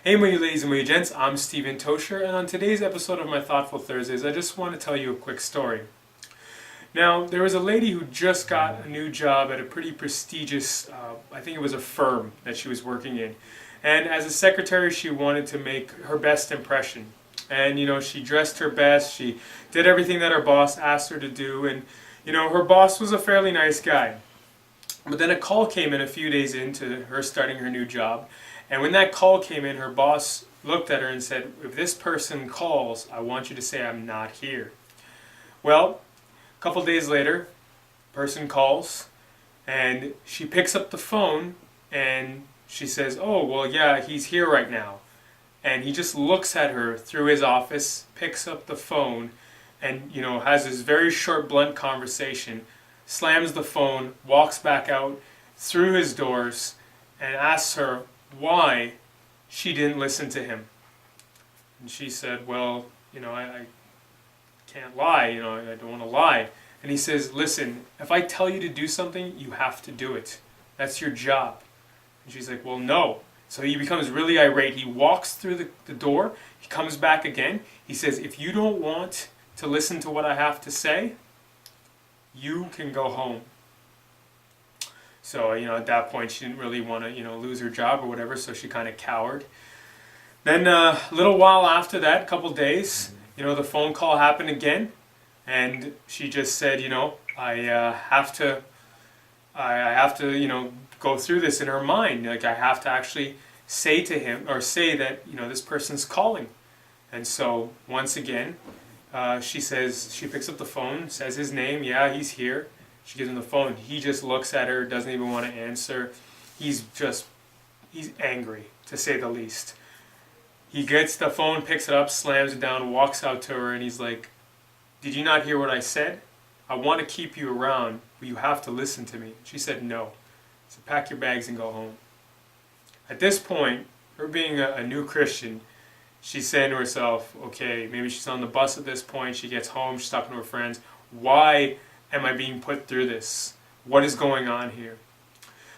Hey my ladies and my gents, I'm StevenTocher, and on today's episode of my Thoughtful Thursdays, I just want to tell you a quick story. Now, there was a lady who just got a new job at a pretty prestigious, I think it was a firm that she was working in. And as a secretary, she wanted to make her best impression. And, she dressed her best, she did everything that her boss asked her to do, and, her boss was a fairly nice guy. But then a call came in a few days into her starting her new job. And when that call came in, her boss looked at her and said, if this person calls, I want you to say I'm not here. Well, a couple days later, person calls and she picks up the phone and she says, oh, well, yeah, he's here right now. And he just looks at her through his office, picks up the phone, and, has this very short, blunt conversation, slams the phone, walks back out through his doors, and asks her why she didn't listen to him. And she said, well, I can't lie, I don't want to lie. And he says, listen, if I tell you to do something, you have to do it. That's your job. And she's like, well, no. So he becomes really irate. He walks through the door. He comes back again. He says, if you don't want to listen to what I have to say, you can go home. So, at that point, she didn't really want to, lose her job or whatever, so she kind of cowered. Then a little while after that, a couple days, the phone call happened again, and she just said, I have to, go through this in her mind. Like, I have to actually say to him, or say that, this person's calling. And so, once again, she picks up the phone, says his name, yeah, he's here. She gives him the phone. He just looks at her, doesn't even want to answer. He's angry, to say the least. He gets the phone, picks it up, slams it down, walks out to her, and he's like, did you not hear what I said? I want to keep you around, but you have to listen to me. She said no. So pack your bags and go home. At this point, her being a new Christian, she's saying to herself, okay, maybe she's on the bus at this point, she gets home, she's talking to her friends, why am I being put through this? What is going on here?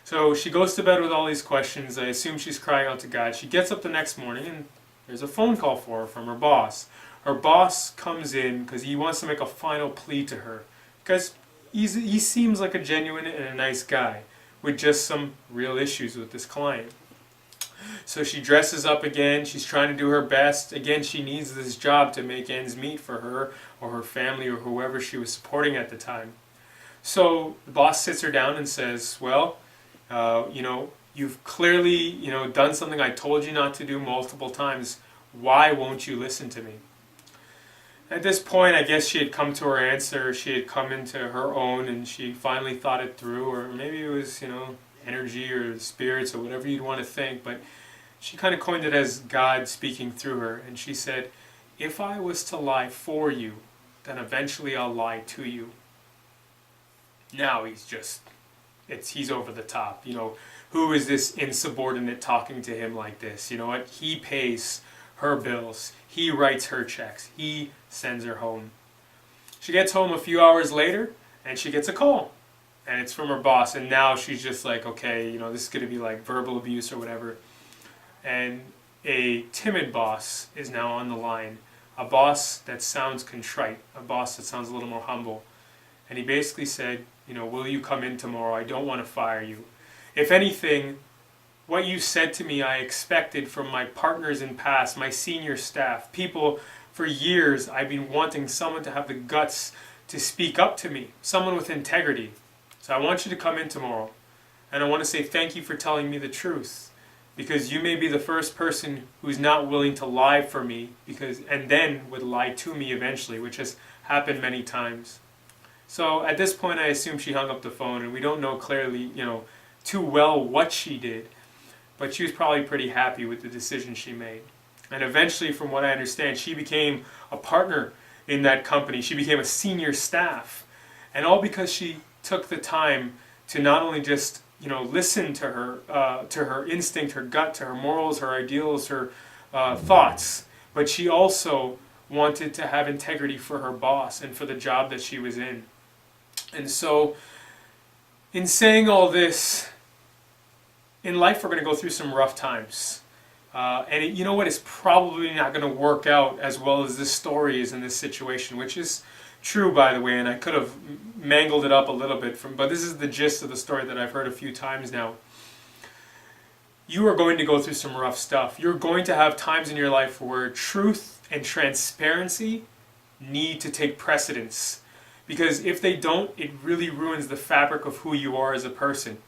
So she goes to bed with all these questions. I assume she's crying out to God. She gets up the next morning and there's a phone call for her from her boss. Her boss comes in because he wants to make a final plea to her. Because he seems like a genuine and a nice guy with just some real issues with this client. So she dresses up again. She's trying to do her best. Again, she needs this job to make ends meet for her or her family or whoever she was supporting at the time. So the boss sits her down and says, well, you've clearly, done something I told you not to do multiple times. Why won't you listen to me? At this point, I guess she had come to her answer. She had come into her own and she finally thought it through, or maybe it was, energy or spirits or whatever you'd want to think, but she kind of coined it as God speaking through her, and she said, if I was to lie for you, then eventually I'll lie to you. Now he's over the top. Who is this insubordinate talking to him like this? You know what? He pays her bills. He writes her checks. He sends her home. She gets home a few hours later, and she gets a call. And it's from her boss, and now she's just like, okay, this is going to be like verbal abuse or whatever. And a timid boss is now on the line, a boss that sounds contrite, a boss that sounds a little more humble. And he basically said, will you come in tomorrow? I don't want to fire you. If anything, what you said to me I expected from my partners in past, my senior staff, people for years I've been wanting someone to have the guts to speak up to me, someone with integrity. So I want you to come in tomorrow, and I want to say thank you for telling me the truth, because you may be the first person who's not willing to lie for me, and then would lie to me eventually, which has happened many times. So at this point, I assume she hung up the phone, and we don't know clearly, too well what she did, but she was probably pretty happy with the decision she made. And eventually, from what I understand, she became a partner in that company. She became a senior staff, and all because she took the time to not only just listen to her instinct, her gut, to her morals, her ideals, her thoughts, but she also wanted to have integrity for her boss and for the job that she was in. And so, in saying all this, in life we're going to go through some rough times. You know what? It's probably not going to work out as well as this story is in this situation, which is true, by the way, and I could have mangled it up a little bit, but this is the gist of the story that I've heard a few times now. You are going to go through some rough stuff. You're going to have times in your life where truth and transparency need to take precedence. Because if they don't, it really ruins the fabric of who you are as a person.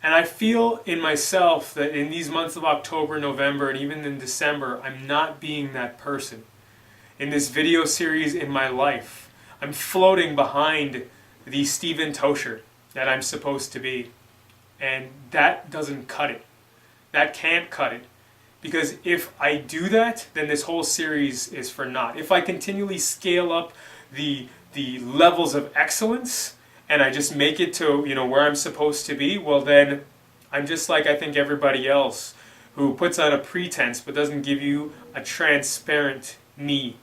And I feel in myself that in these months of October, November, and even in December, I'm not being that person. In this video series in my life, I'm floating behind the StevenTocher that I'm supposed to be. And that doesn't cut it. That can't cut it. Because if I do that, then this whole series is for naught. If I continually scale up the levels of excellence, and I just make it to where I'm supposed to be, well then I'm just like I think everybody else who puts on a pretense but doesn't give you a transparent me.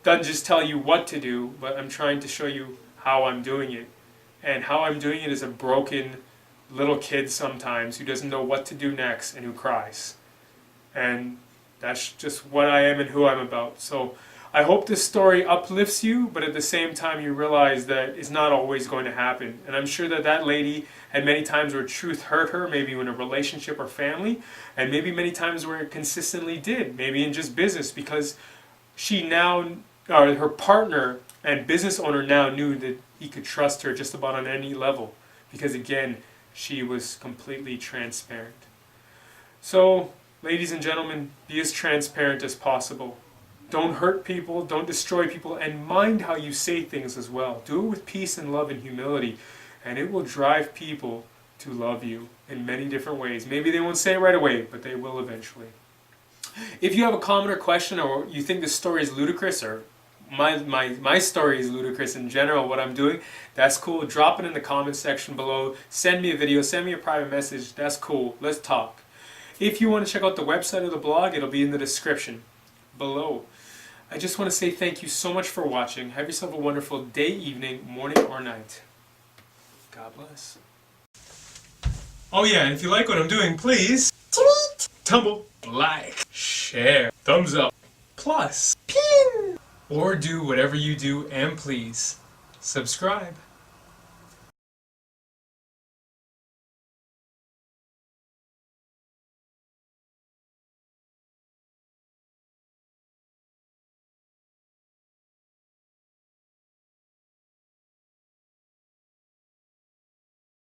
Doesn't just tell you what to do, but I'm trying to show you how I'm doing it. And how I'm doing it is a broken little kid sometimes who doesn't know what to do next and who cries. And that's just what I am and who I'm about. So I hope this story uplifts you, but at the same time you realize that it's not always going to happen. And I'm sure that that lady had many times where truth hurt her, maybe in a relationship or family, and maybe many times where it consistently did, maybe in just business, because she now, or her partner and business owner now knew that he could trust her just about on any level, because again, she was completely transparent. So, ladies and gentlemen, be as transparent as possible. Don't hurt people, don't destroy people, and mind how you say things as well. Do it with peace and love and humility, and it will drive people to love you in many different ways. Maybe they won't say it right away, but they will eventually. If you have a comment or question, or you think this story is ludicrous, or my story is ludicrous in general, what I'm doing, that's cool. Drop it in the comment section below. Send me a video, send me a private message. That's cool. Let's talk. If you want to check out the website or the blog, it'll be in the description below. I just want to say thank you so much for watching. Have yourself a wonderful day, evening, morning, or night. God bless. Oh yeah, and if you like what I'm doing, please tweet, tumble, like, share, thumbs up, plus, pin, or do whatever you do, and please subscribe.